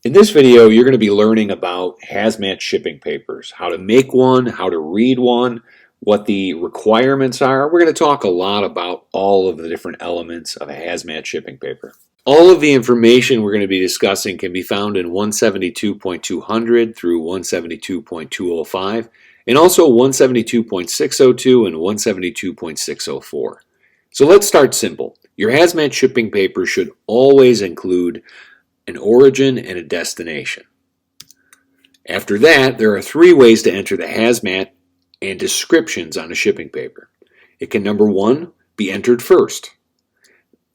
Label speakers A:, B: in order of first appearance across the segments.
A: In this video, you're going to be learning about hazmat shipping papers, how to make one, how to read one, what the requirements are. We're going to talk a lot about all of the different elements of a hazmat shipping paper. All of the information we're going to be discussing can be found in 172.200 through 172.205, and also 172.602 and 172.604. So let's start simple. Your hazmat shipping paper should always include an origin and a destination. After that, there are three ways to enter the hazmat and descriptions on a shipping paper. It can, number one, be entered first,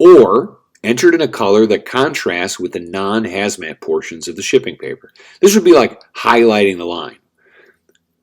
A: or entered in a color that contrasts with the non-hazmat portions of the shipping paper. This would be like highlighting the line.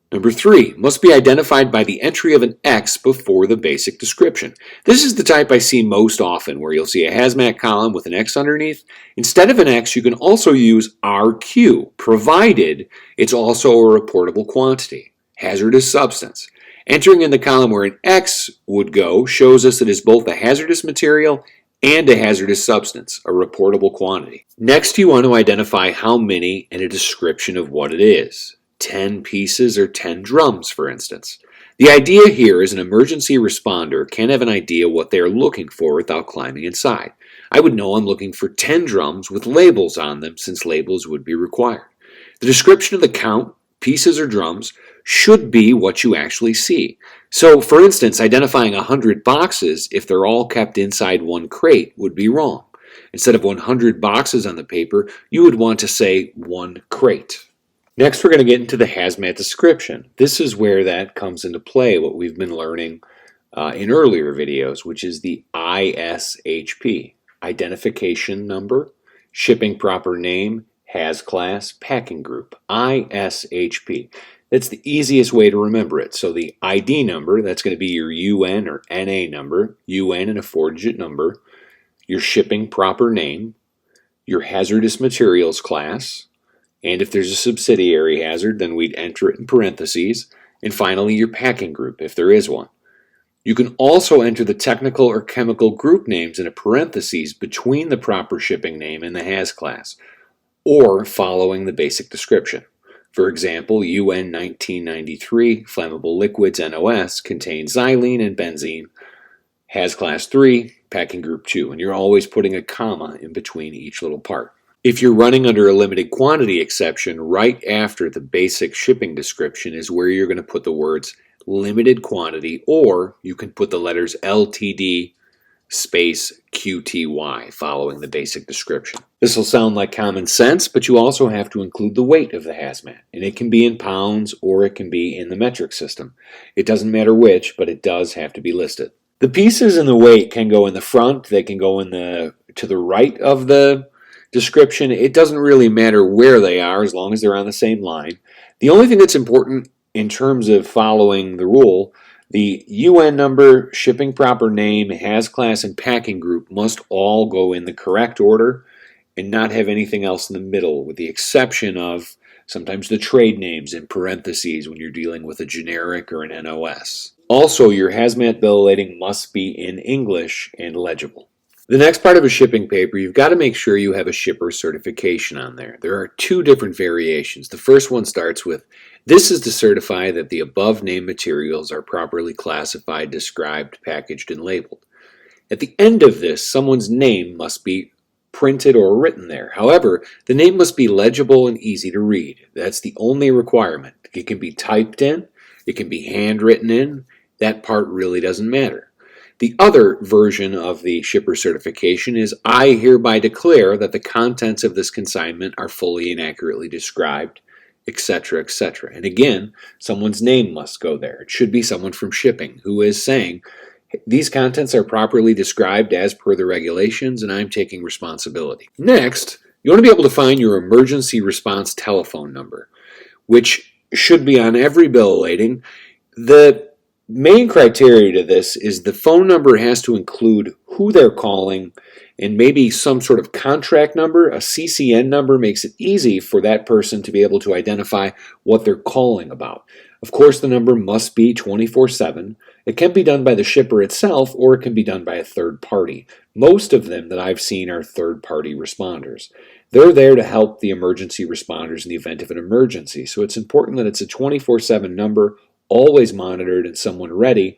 A: Number three, must be identified by the entry of an X before the basic description. This is the type I see most often, where you'll see a hazmat column with an X underneath. Instead of an X, you can also use RQ, provided it's also a reportable quantity, hazardous substance. Entering in the column where an X would go shows us it is both a hazardous material and a hazardous substance, a reportable quantity. Next, you want to identify how many and a description of what it is. 10 pieces or 10 drums, for instance. The idea here is an emergency responder can't have an idea what they're looking for without climbing inside. I would know I'm looking for 10 drums with labels on them, since labels would be required. The description of the count, pieces or drums, should be what you actually see. So, for instance, identifying 100 boxes, if they're all kept inside one crate, would be wrong. Instead of 100 boxes on the paper, you would want to say one crate. Next, we're going to get into the hazmat description. This is where that comes into play, what we've been learning in earlier videos, which is the ISHP, Identification Number, Shipping Proper Name, Haz Class, Packing Group, ISHP. That's the easiest way to remember it. So the ID number, that's going to be your UN or NA number, UN and a 4-digit number, your shipping proper name, your hazardous materials class, and if there's a subsidiary hazard, then we'd enter it in parentheses. And finally, your packing group, if there is one. You can also enter the technical or chemical group names in a parentheses between the proper shipping name and the Haz class, or following the basic description. For example, UN 1993 Flammable Liquids NOS contains xylene and benzene, Haz class 3, packing group 2, and you're always putting a comma in between each little part. If you're running under a limited quantity exception, right after the basic shipping description is where you're going to put the words limited quantity, or you can put the letters LTD space QTY following the basic description. This will sound like common sense, but you also have to include the weight of the hazmat, and it can be in pounds or it can be in the metric system. It doesn't matter which, but it does have to be listed. The pieces and the weight can go in the front, they can go to the right of the description. It doesn't really matter where they are as long as they're on the same line. The only thing that's important in terms of following the rule, the UN number, shipping proper name, Haz class, and packing group must all go in the correct order and not have anything else in the middle, with the exception of sometimes the trade names in parentheses when you're dealing with a generic or an NOS. Also, your hazmat bill of lading must be in English and legible. The next part of a shipping paper, you've got to make sure you have a shipper certification on there. There are two different variations. The first one starts with, this is to certify that the above named materials are properly classified, described, packaged, and labeled. At the end of this, someone's name must be printed or written there. However, the name must be legible and easy to read. That's the only requirement. It can be typed in, it can be handwritten in, that part really doesn't matter. The other version of the shipper certification is, I hereby declare that the contents of this consignment are fully and accurately described, etc., etc. And again, someone's name must go there. It should be someone from shipping who is saying, these contents are properly described as per the regulations, and I'm taking responsibility. Next, you want to be able to find your emergency response telephone number, which should be on every bill of lading. The main criteria to this is the phone number has to include who they're calling and maybe some sort of contract number. A CCN number makes it easy for that person to be able to identify what they're calling about. Of course, the number must be 24/7. It can be done by the shipper itself, or it can be done by a third party. Most of them that I've seen are third-party responders. They're there to help the emergency responders in the event of an emergency. So it's important that it's a 24/7 number, always monitored, and someone ready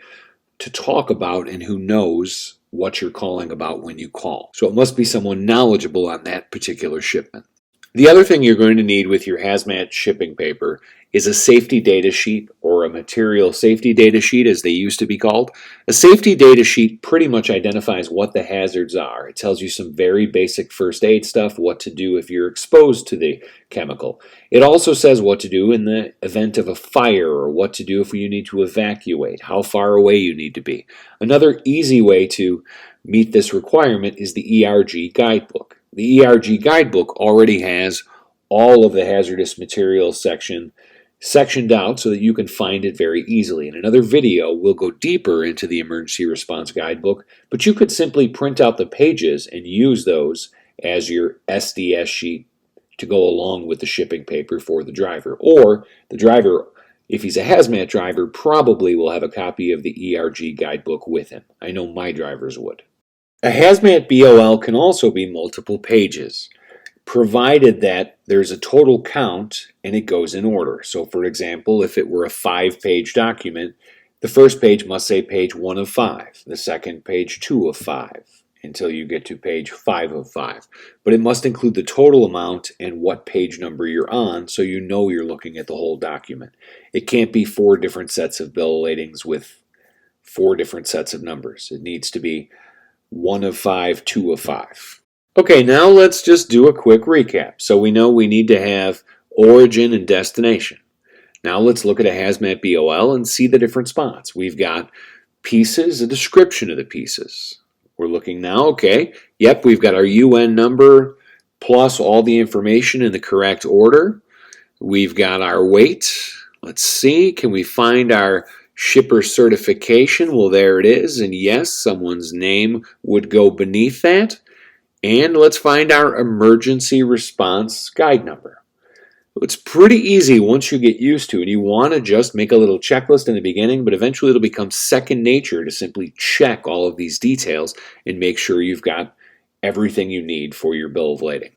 A: to talk about and who knows what you're calling about when you call. So it must be someone knowledgeable on that particular shipment. The other thing you're going to need with your hazmat shipping paper is a safety data sheet, or a material safety data sheet as they used to be called. A safety data sheet pretty much identifies what the hazards are. It tells you some very basic first aid stuff, what to do if you're exposed to the chemical. It also says what to do in the event of a fire, or what to do if you need to evacuate, how far away you need to be. Another easy way to meet this requirement is the ERG guidebook. The ERG guidebook already has all of the hazardous materials sectioned out so that you can find it very easily. In another video, we'll go deeper into the emergency response guidebook, but you could simply print out the pages and use those as your SDS sheet to go along with the shipping paper for the driver. Or the driver, if he's a hazmat driver, probably will have a copy of the ERG guidebook with him. I know my drivers would. A hazmat BOL can also be multiple pages, provided that there's a total count and it goes in order. So for example, if it were a 5-page document, the first page must say page 1 of 5, the second page 2 of 5, until you get to page 5 of 5. But it must include the total amount and what page number you're on, so you know you're looking at the whole document. It can't be 4 different sets of bill of ladings with 4 different sets of numbers. It needs to be 1 of 5, 2 of 5. Okay, now let's just do a quick recap. So we know we need to have origin and destination. Now let's look at a hazmat BOL and see the different spots. We've got pieces, a description of the pieces. We're looking now, okay, yep, we've got our UN number plus all the information in the correct order. We've got our weight. Let's see, can we find our shipper certification? Well, there it is, and yes, someone's name would go beneath that. And let's find our emergency response guide number. It's pretty easy once you get used to it. You want to just make a little checklist in the beginning, but eventually it'll become second nature to simply check all of these details and make sure you've got everything you need for your bill of lading.